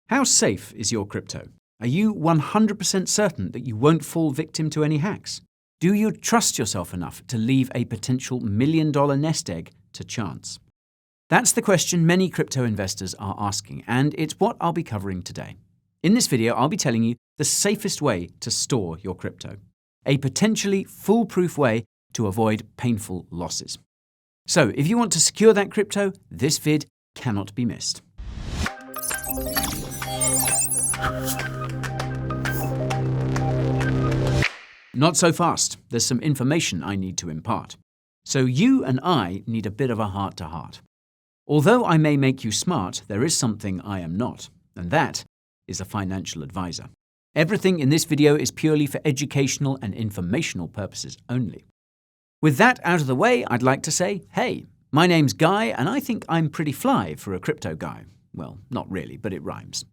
How safe is your crypto? Are you 100% certain that you won't fall victim to any hacks? Do you trust yourself enough to leave a potential $1 million nest egg to chance? That's the question many crypto investors are asking, and it's what I'll be covering today. In this video, I'll be telling you the safest way to store your crypto, a potentially foolproof way to avoid painful losses. So if you want to secure that crypto, this vid cannot be missed. Not so fast. There's some information I need to impart. So you and I need a bit of a heart-to-heart. Although I may make you smart, there is something I am not, and that is a financial advisor. Everything in this video is purely for educational and informational purposes only. With that out of the way, I'd like to say, hey, my name's Guy, and I think I'm pretty fly for a crypto guy. Well, not really, but it rhymes.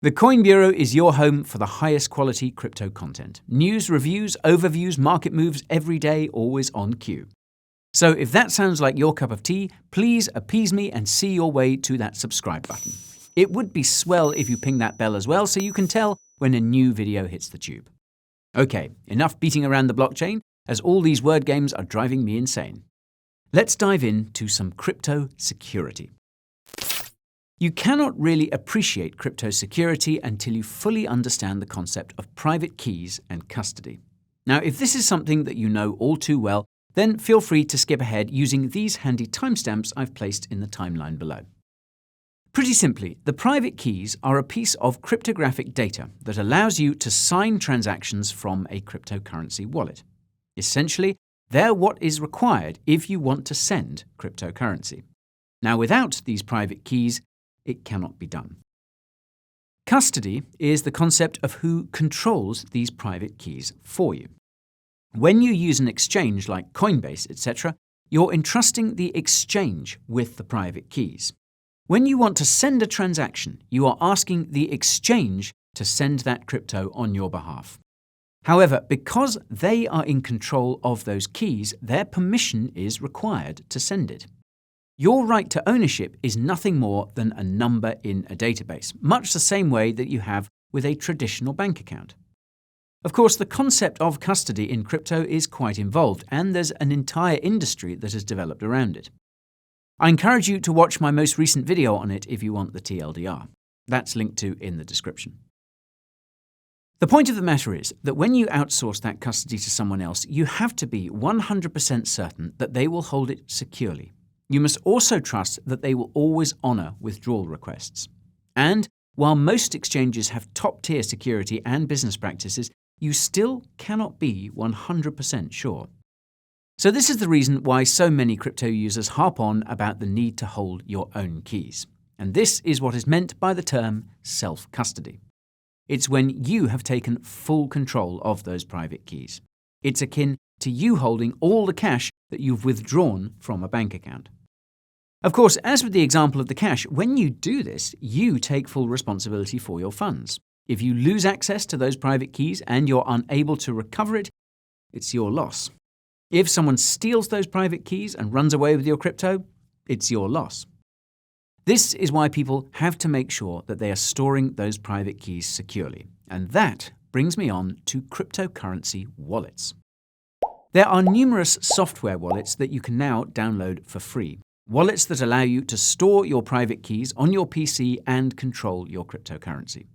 The Coin Bureau is your home for the highest quality crypto content. News, reviews, overviews, market moves every day, always on cue. So if that sounds like your cup of tea, please appease me and see your way to that subscribe button. It would be swell if you ping that bell as well so you can tell when a new video hits the tube. Okay, enough beating around the blockchain, as all these word games are driving me insane. Let's dive into some crypto security. You cannot really appreciate crypto security until you fully understand the concept of private keys and custody. Now, if this is something that you know all too well, then feel free to skip ahead using these handy timestamps I've placed in the timeline below. Pretty simply, the private keys are a piece of cryptographic data that allows you to sign transactions from a cryptocurrency wallet. Essentially, they're what is required if you want to send cryptocurrency. Now, without these private keys, it cannot be done. Custody is the concept of who controls these private keys for you. When you use an exchange like Coinbase, etc., you're entrusting the exchange with the private keys. When you want to send a transaction, you are asking the exchange to send that crypto on your behalf. However, because they are in control of those keys, their permission is required to send it. Your right to ownership is nothing more than a number in a database, much the same way that you have with a traditional bank account. Of course, the concept of custody in crypto is quite involved, and there's an entire industry that has developed around it. I encourage you to watch my most recent video on it if you want the TLDR. That's linked to in the description. The point of the matter is that when you outsource that custody to someone else, you have to be 100% certain that they will hold it securely. You must also trust that they will always honor withdrawal requests. And while most exchanges have top-tier security and business practices, you still cannot be 100% sure. So this is the reason why so many crypto users harp on about the need to hold your own keys. And this is what is meant by the term self-custody. It's when you have taken full control of those private keys. It's akin to you holding all the cash that you've withdrawn from a bank account. Of course, as with the example of the cash, when you do this, you take full responsibility for your funds. If you lose access to those private keys and you're unable to recover it, it's your loss. If someone steals those private keys and runs away with your crypto, it's your loss. This is why people have to make sure that they are storing those private keys securely. And that brings me on to cryptocurrency wallets. There are numerous software wallets that you can now download for free. Wallets that allow you to store your private keys on your PC and control your cryptocurrency.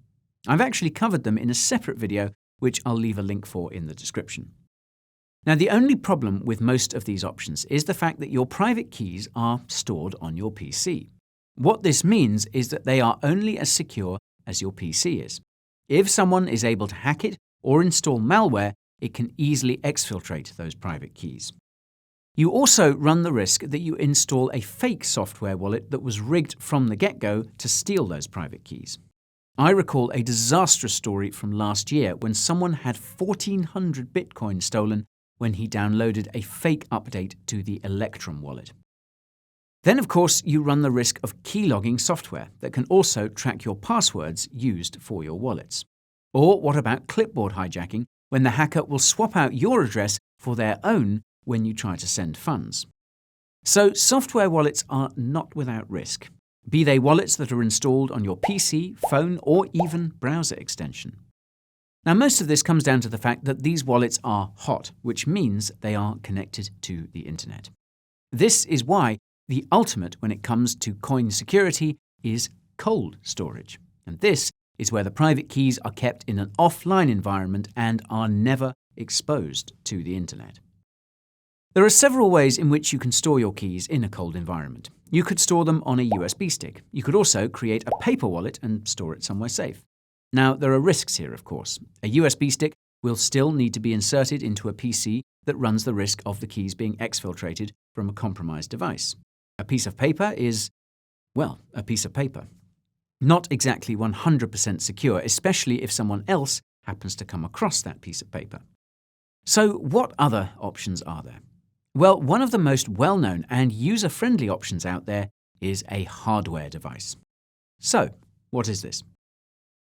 I've actually covered them in a separate video, which I'll leave a link for in the description. Now, the only problem with most of these options is the fact that your private keys are stored on your PC. What this means is that they are only as secure as your PC is. If someone is able to hack it or install malware, it can easily exfiltrate those private keys. You also run the risk that you install a fake software wallet that was rigged from the get-go to steal those private keys. I recall a disastrous story from last year when someone had 1,400 Bitcoin stolen when he downloaded a fake update to the Electrum wallet. Then, of course, you run the risk of keylogging software that can also track your passwords used for your wallets. Or what about clipboard hijacking, when the hacker will swap out your address for their own when you try to send funds? So software wallets are not without risk. be they wallets that are installed on your PC, phone, or even browser extension. Now, most of this comes down to the fact that these wallets are hot, which means they are connected to the internet. This is why the ultimate when it comes to coin security is cold storage. And this is where the private keys are kept in an offline environment and are never exposed to the internet. There are several ways in which you can store your keys in a cold environment. You could store them on a USB stick. You could also create a paper wallet and store it somewhere safe. Now, there are risks here, of course. A USB stick will still need to be inserted into a PC that runs the risk of the keys being exfiltrated from a compromised device. A piece of paper is, well, a piece of paper. Not exactly 100% secure, especially if someone else happens to come across that piece of paper. So, what other options are there? Well, one of the most well-known and user-friendly options out there is a hardware device. So, what is this?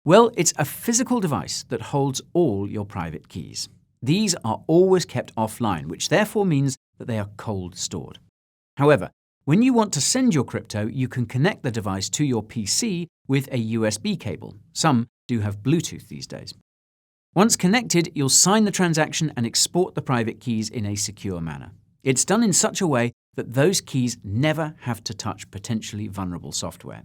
Well, it's a physical device that holds all your private keys. These are always kept offline, which therefore means that they are cold stored. However, when you want to send your crypto, you can connect the device to your PC with a USB cable. Some do have Bluetooth these days. Once connected, you'll sign the transaction and export the private keys in a secure manner. It's done in such a way that those keys never have to touch potentially vulnerable software.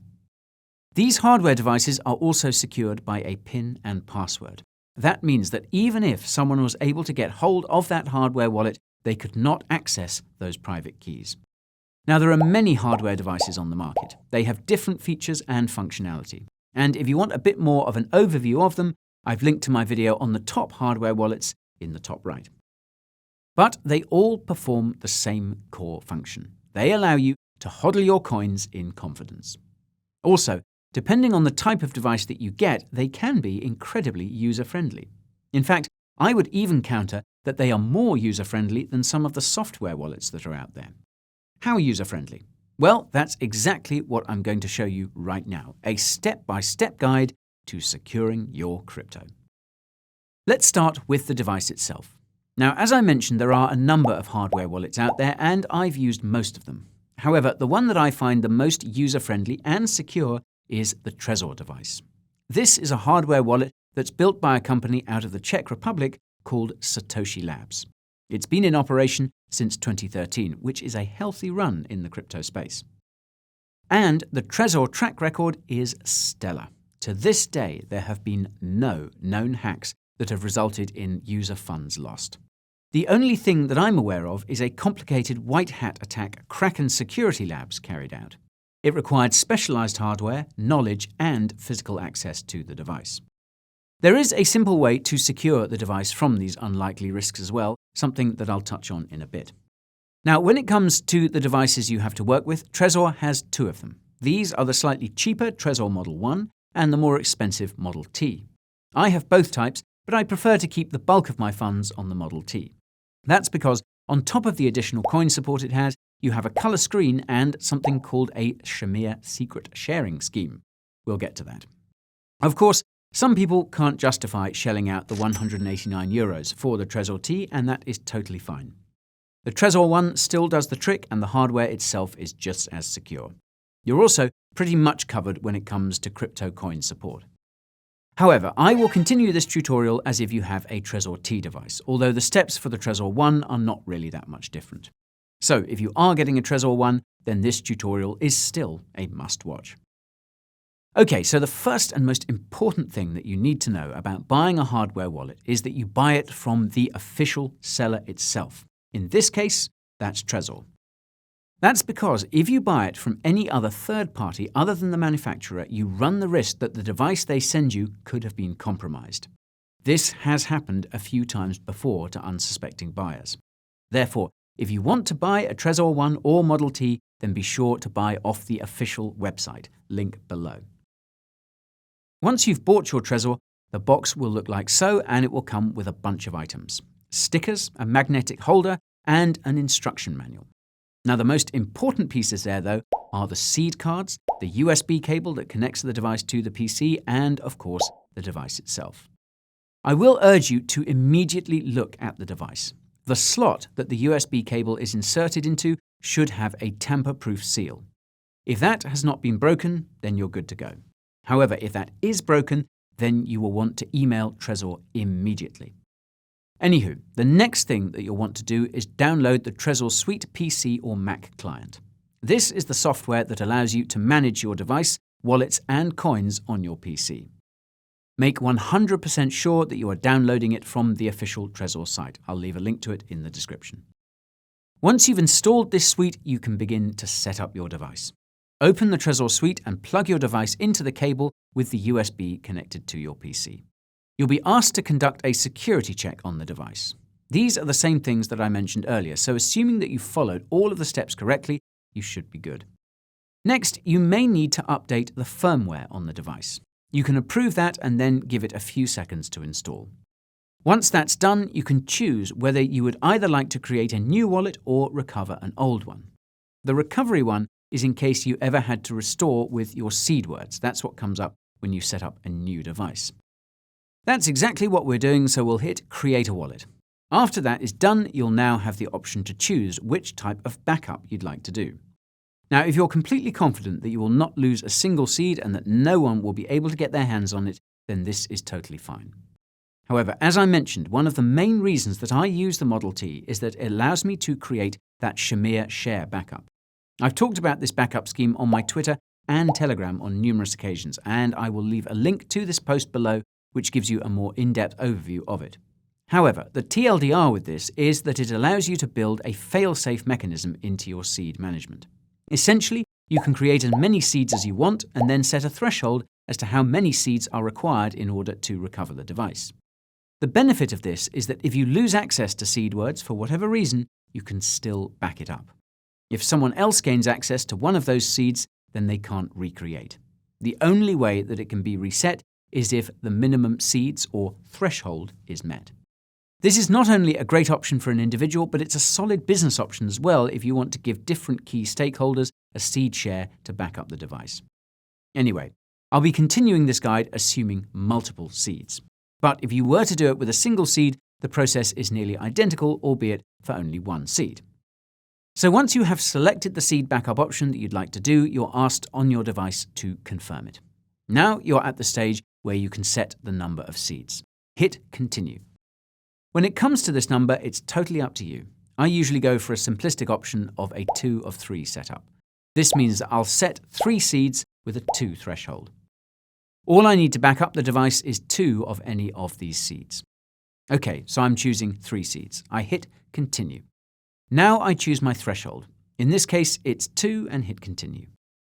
These hardware devices are also secured by a PIN and password. That means that even if someone was able to get hold of that hardware wallet, they could not access those private keys. Now, there are many hardware devices on the market. They have different features and functionality. And if you want a bit more of an overview of them, I've linked to my video on the top hardware wallets in the top right. But they all perform the same core function. They allow you to hodl your coins in confidence. Also, depending on the type of device that you get, they can be incredibly user-friendly. In fact, I would even counter that they are more user-friendly than some of the software wallets that are out there. How user-friendly? Well, that's exactly what I'm going to show you right now, a step-by-step guide to securing your crypto. Let's start with the device itself. Now, as I mentioned, there are a number of hardware wallets out there, and I've used most of them. However, the one that I find the most user-friendly and secure is the Trezor device. This is a hardware wallet that's built by a company out of the Czech Republic called Satoshi Labs. It's been in operation since 2013, which is a healthy run in the crypto space. And the Trezor track record is stellar. To this day, there have been no known hacks that have resulted in user funds lost. The only thing that I'm aware of is a complicated white hat attack Kraken Security Labs carried out. It required specialized hardware, knowledge, and physical access to the device. There is a simple way to secure the device from these unlikely risks as well, something that I'll touch on in a bit. Now, when it comes to the devices you have to work with, Trezor has two of them. These are the slightly cheaper Trezor Model 1 and the more expensive Model T. I have both types, but I prefer to keep the bulk of my funds on the Model T. That's because on top of the additional coin support it has, you have a color screen and something called a Shamir secret sharing scheme. We'll get to that. Of course, some people can't justify shelling out the €189 for the Trezor T, and that is totally fine. The Trezor 1 still does the trick, and the hardware itself is just as secure. You're also pretty much covered when it comes to crypto coin support. However, I will continue this tutorial as if you have a Trezor T device, although the steps for the Trezor 1 are not really that much different. So if you are getting a Trezor 1, then this tutorial is still a must-watch. Okay, so the first and most important thing that you need to know about buying a hardware wallet is that you buy it from the official seller itself. In this case, that's Trezor. That's because if you buy it from any other third party other than the manufacturer, you run the risk that the device they send you could have been compromised. This has happened a few times before to unsuspecting buyers. Therefore, if you want to buy a Trezor 1 or Model T, then be sure to buy off the official website, link below. Once you've bought your Trezor, the box will look like so, and it will come with a bunch of items: stickers, a magnetic holder, and an instruction manual. Now, the most important pieces there, though, are the seed cards, the USB cable that connects the device to the PC, and, of course, the device itself. I will urge you to immediately look at the device. The slot that the USB cable is inserted into should have a tamper-proof seal. If that has not been broken, then you're good to go. However, if that is broken, then you will want to email Trezor immediately. Anywho, the next thing that you'll want to do is download the Trezor Suite PC or Mac client. This is the software that allows you to manage your device, wallets, and coins on your PC. Make 100% sure that you are downloading it from the official Trezor site. I'll leave a link to it in the description. Once you've installed this suite, you can begin to set up your device. Open the Trezor Suite and plug your device into the cable with the USB connected to your PC. You'll be asked to conduct a security check on the device. These are the same things that I mentioned earlier, so assuming that you've followed all of the steps correctly, you should be good. Next, you may need to update the firmware on the device. You can approve that and then give it a few seconds to install. Once that's done, you can choose whether you would either like to create a new wallet or recover an old one. The recovery one is in case you ever had to restore with your seed words. That's what comes up when you set up a new device. That's exactly what we're doing, so we'll hit Create a Wallet. After that is done, you'll now have the option to choose which type of backup you'd like to do. Now, if you're completely confident that you will not lose a single seed and that no one will be able to get their hands on it, then this is totally fine. However, as I mentioned, one of the main reasons that I use the Model T is that it allows me to create that Shamir share backup. I've talked about this backup scheme on my Twitter and Telegram on numerous occasions, and I will leave a link to this post below which gives you a more in-depth overview of it. However, the TLDR with this is that it allows you to build a fail-safe mechanism into your seed management. Essentially, you can create as many seeds as you want and then set a threshold as to how many seeds are required in order to recover the device. The benefit of this is that if you lose access to seed words for whatever reason, you can still back it up. If someone else gains access to one of those seeds, then they can't recreate. The only way that it can be reset is if the minimum seeds or threshold is met. This is not only a great option for an individual, but it's a solid business option as well if you want to give different key stakeholders a seed share to back up the device. Anyway, I'll be continuing this guide assuming multiple seeds. But if you were to do it with a single seed, the process is nearly identical, albeit for only one seed. So once you have selected the seed backup option that you'd like to do, you're asked on your device to confirm it. Now you're at the stage where you can set the number of seeds. Hit Continue. When it comes to this number, it's totally up to you. I usually go for a simplistic option of a 2 of 3 setup. This means that I'll set 3 seeds with a 2 threshold. All I need to back up the device is 2 of any of these seeds. Okay, so I'm choosing 3 seeds. I hit Continue. Now I choose my threshold. In this case, it's 2 and hit Continue.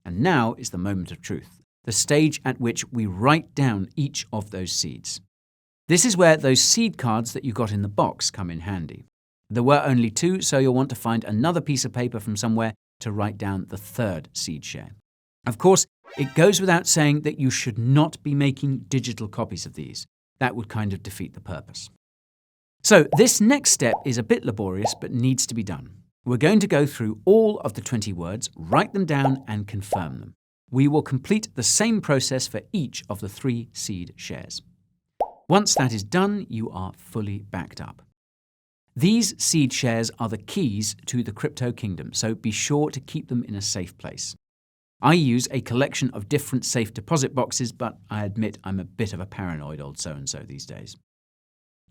And now is the moment of truth, the stage at which we write down each of those seeds. This is where those seed cards that you got in the box come in handy. There were only 2, so you'll want to find another piece of paper from somewhere to write down the 3rd seed share. Of course, it goes without saying that you should not be making digital copies of these. That would kind of defeat the purpose. So this next step is a bit laborious, but needs to be done. We're going to go through all of the 20 words, write them down, and confirm them. We will complete the same process for each of the 3 seed shares. Once that is done, you are fully backed up. These seed shares are the keys to the crypto kingdom, so be sure to keep them in a safe place. I use a collection of different safe deposit boxes, but I admit I'm a bit of a paranoid old so-and-so these days.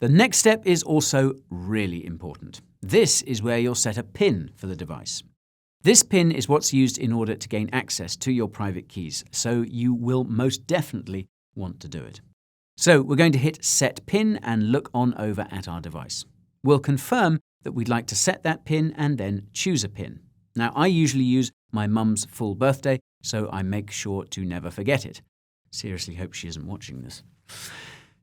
The next step is also really important. This is where you'll set a PIN for the device. This PIN is what's used in order to gain access to your private keys, so you will most definitely want to do it. So we're going to hit Set PIN and look on over at our device. We'll confirm that we'd like to set that PIN and then choose a PIN. Now, I usually use my mum's full birthday, so I make sure to never forget it. Seriously hope she isn't watching this.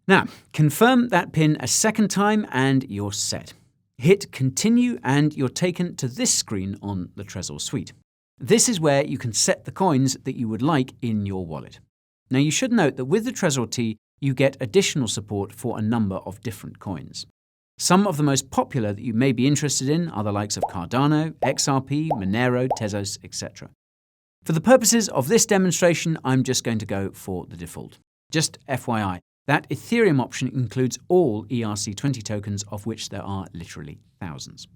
Now, confirm that PIN a second time and you're set. Hit Continue and you're taken to this screen on the Trezor Suite. This is where you can set the coins that you would like in your wallet. Now, you should note that with the Trezor T, you get additional support for a number of different coins. Some of the most popular that you may be interested in are the likes of Cardano, XRP, Monero, Tezos, etc. For the purposes of this demonstration, I'm just going to go for the default. Just FYI, that Ethereum option includes all ERC20 tokens, of which there are literally thousands.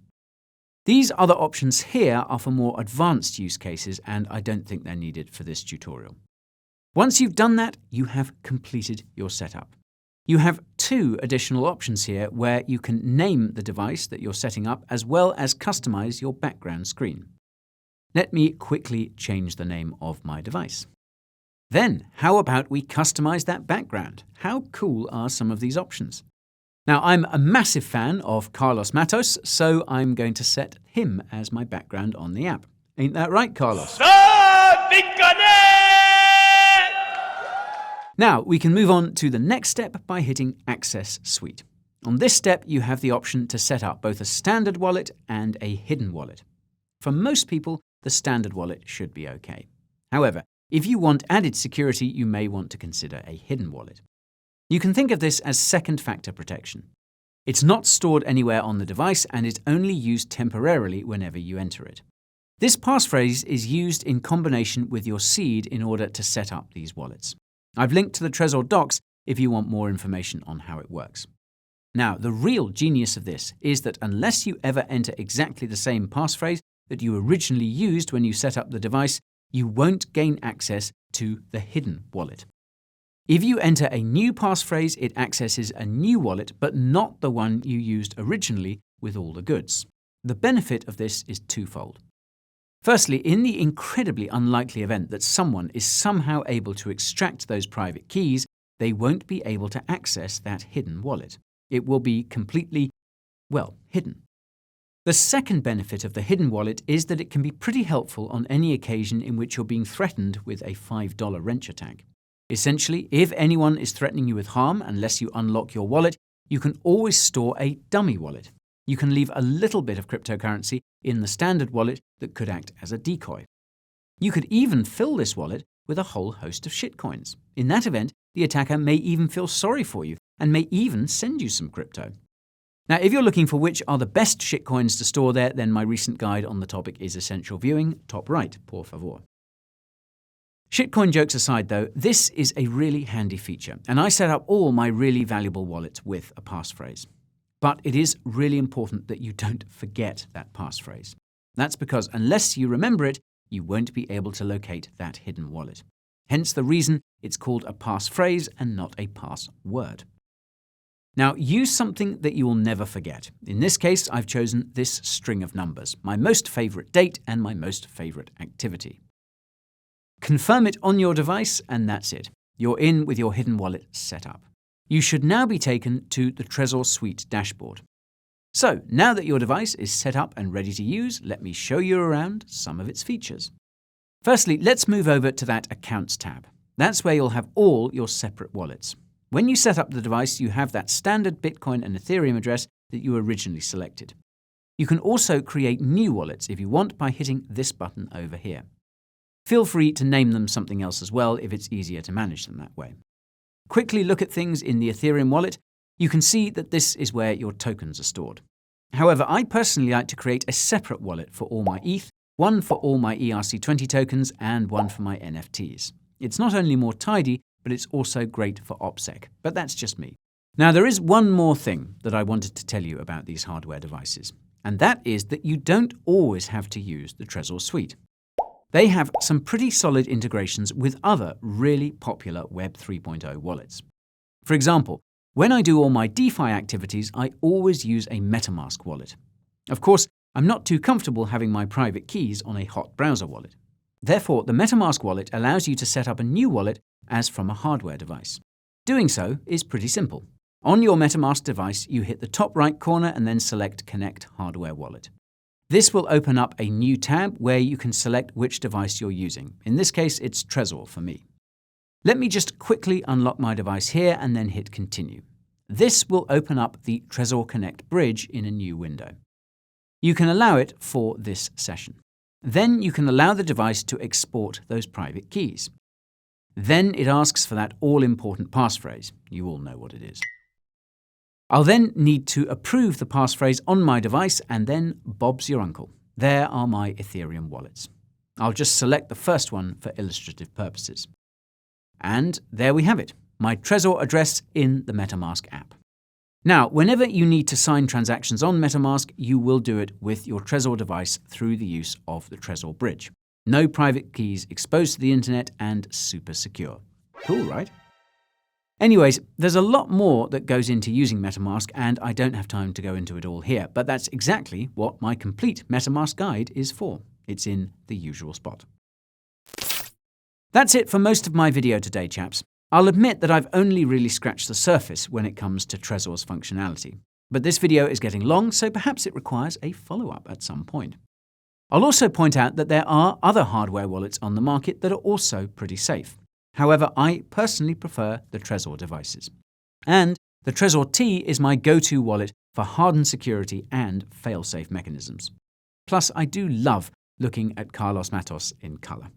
These other options here are for more advanced use cases, and I don't think they're needed for this tutorial. Once you've done that, you have completed your setup. You have 2 additional options here where you can name the device that you're setting up as well as customize your background screen. Let me quickly change the name of my device. Then, how about we customize that background? How cool are some of these options? Now, I'm a massive fan of Carlos Matos, so I'm going to set him as my background on the app. Ain't that right, Carlos? Now, we can move on to the next step by hitting Access Suite. On this step, you have the option to set up both a standard wallet and a hidden wallet. For most people, the standard wallet should be okay. However, if you want added security, you may want to consider a hidden wallet. You can think of this as second-factor protection. It's not stored anywhere on the device and is only used temporarily whenever you enter it. This passphrase is used in combination with your seed in order to set up these wallets. I've linked to the Trezor docs if you want more information on how it works. Now, the real genius of this is that unless you ever enter exactly the same passphrase that you originally used when you set up the device, you won't gain access to the hidden wallet. If you enter a new passphrase, it accesses a new wallet, but not the one you used originally with all the goods. The benefit of this is twofold. Firstly, in the incredibly unlikely event that someone is somehow able to extract those private keys, they won't be able to access that hidden wallet. It will be completely, hidden. The second benefit of the hidden wallet is that it can be pretty helpful on any occasion in which you're being threatened with a $5 wrench attack. Essentially, if anyone is threatening you with harm unless you unlock your wallet, you can always store a dummy wallet. You can leave a little bit of cryptocurrency in the standard wallet that could act as a decoy. You could even fill this wallet with a whole host of shitcoins. In that event, the attacker may even feel sorry for you and may even send you some crypto. Now, if you're looking for which are the best shitcoins to store there, then my recent guide on the topic is essential viewing, top right, por favor. Shitcoin jokes aside though, this is a really handy feature, and I set up all my really valuable wallets with a passphrase. But it is really important that you don't forget that passphrase. That's because unless you remember it, you won't be able to locate that hidden wallet. Hence the reason it's called a passphrase and not a password. Now, use something that you will never forget. In this case, I've chosen this string of numbers, my most favorite date and my most favorite activity. Confirm it on your device, and that's it. You're in with your hidden wallet set up. You should now be taken to the Trezor Suite dashboard. So, now that your device is set up and ready to use, let me show you around some of its features. Firstly, let's move over to that Accounts tab. That's where you'll have all your separate wallets. When you set up the device, you have that standard Bitcoin and Ethereum address that you originally selected. You can also create new wallets if you want by hitting this button over here. Feel free to name them something else as well if it's easier to manage them that way. Quickly look at things in the Ethereum wallet. You can see that this is where your tokens are stored. However, I personally like to create a separate wallet for all my ETH, one for all my ERC20 tokens, and one for my NFTs. It's not only more tidy, but it's also great for OPSEC. But that's just me. Now, there is one more thing that I wanted to tell you about these hardware devices, and that is that you don't always have to use the Trezor Suite. They have some pretty solid integrations with other really popular Web 3.0 wallets. For example, when I do all my DeFi activities, I always use a MetaMask wallet. Of course, I'm not too comfortable having my private keys on a hot browser wallet. Therefore, the MetaMask wallet allows you to set up a new wallet as from a hardware device. Doing so is pretty simple. On your MetaMask device, you hit the top right corner and then select Connect Hardware Wallet. This will open up a new tab where you can select which device you're using. In this case, it's Trezor for me. Let me just quickly unlock my device here and then hit Continue. This will open up the Trezor Connect bridge in a new window. You can allow it for this session. Then you can allow the device to export those private keys. Then it asks for that all-important passphrase. You all know what it is. I'll then need to approve the passphrase on my device, and then Bob's your uncle. There are my Ethereum wallets. I'll just select the first one for illustrative purposes. And there we have it, my Trezor address in the MetaMask app. Now, whenever you need to sign transactions on MetaMask, you will do it with your Trezor device through the use of the Trezor bridge. No private keys exposed to the internet and super secure. Cool, right? Anyways, there's a lot more that goes into using MetaMask, and I don't have time to go into it all here, but that's exactly what my complete MetaMask guide is for. It's in the usual spot. That's it for most of my video today, chaps. I'll admit that I've only really scratched the surface when it comes to Trezor's functionality. But this video is getting long, so perhaps it requires a follow-up at some point. I'll also point out that there are other hardware wallets on the market that are also pretty safe. However, I personally prefer the Trezor devices. And the Trezor T is my go-to wallet for hardened security and fail-safe mechanisms. Plus, I do love looking at Carlos Matos in color.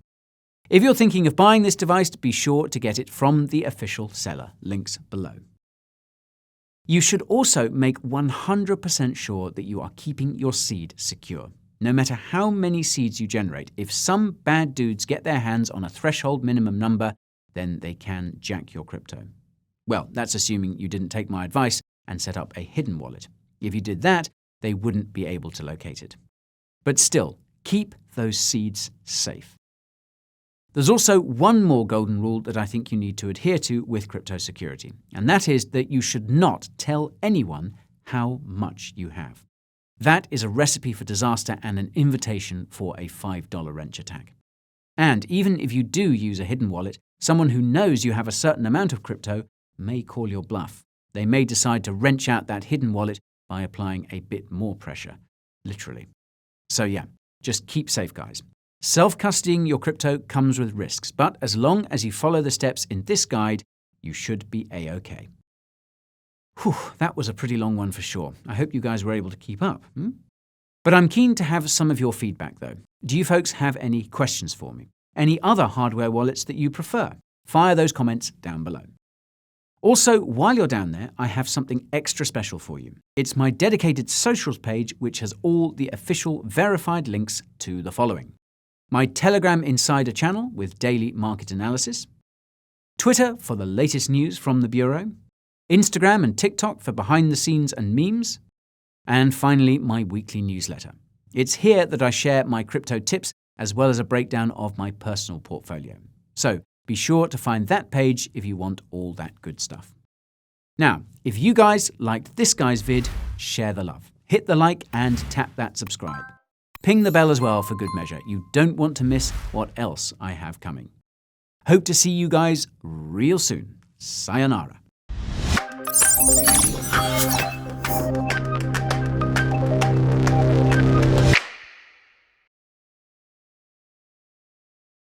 If you're thinking of buying this device, be sure to get it from the official seller, links below. You should also make 100% sure that you are keeping your seed secure. No matter how many seeds you generate, if some bad dudes get their hands on a threshold minimum number, then they can jack your crypto. Well, that's assuming you didn't take my advice and set up a hidden wallet. If you did that, they wouldn't be able to locate it. But still, keep those seeds safe. There's also one more golden rule that I think you need to adhere to with crypto security, and that is that you should not tell anyone how much you have. That is a recipe for disaster and an invitation for a $5 wrench attack. And even if you do use a hidden wallet, someone who knows you have a certain amount of crypto may call your bluff. They may decide to wrench out that hidden wallet by applying a bit more pressure, literally. So yeah, just keep safe, guys. Self-custodying your crypto comes with risks, but as long as you follow the steps in this guide, you should be A-OK. Whew, that was a pretty long one for sure. I hope you guys were able to keep up. But I'm keen to have some of your feedback, though. Do you folks have any questions for me? Any other hardware wallets that you prefer? Fire those comments down below. Also, while you're down there, I have something extra special for you. It's my dedicated socials page, which has all the official verified links to the following: my Telegram Insider channel with daily market analysis, Twitter for the latest news from the Bureau, Instagram and TikTok for behind the scenes and memes, and finally, my weekly newsletter. It's here that I share my crypto tips as well as a breakdown of my personal portfolio. So be sure to find that page if you want all that good stuff. Now, if you guys liked this guy's vid, share the love. Hit the like and tap that subscribe. Ping the bell as well for good measure. You don't want to miss what else I have coming. Hope to see you guys real soon. Sayonara.